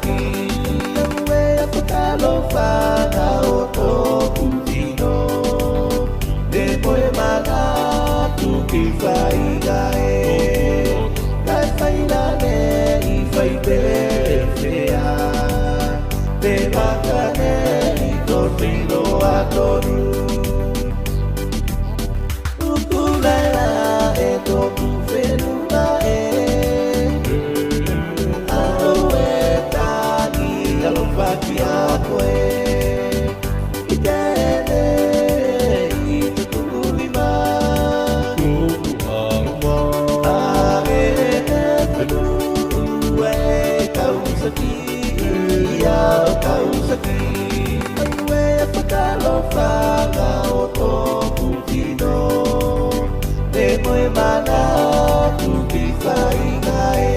Kawasaki Nawe apakalofa Oto Putino De moe mana Tuki faigae Kai failane I faite fea Te makane I tortino atonu Ukulala e toku whenua e Aroe tani alofaki a koe I tene I te tukulima Ae e whenua e Kawasaki Ia o Kawasaki Aue e whakalofa Ngā o tōku tino Te moe mana tuki whainga e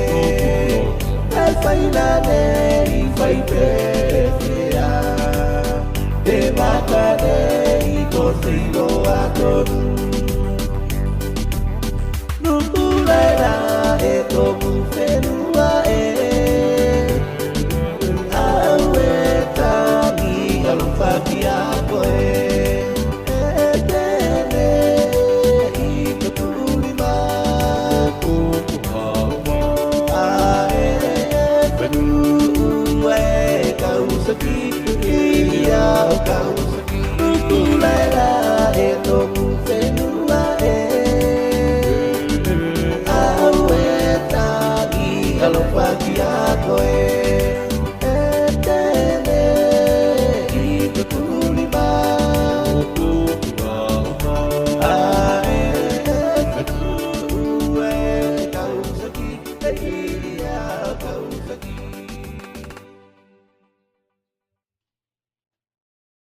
Kai whainane I whaipe whea Te makane I ko whino atonu Nuku leila e tōku whenua e Aue tangi alofaki a koe Kawasaki, ia o Kawasaki Ukulala e toku whenua e Aue tagi alofaki a koe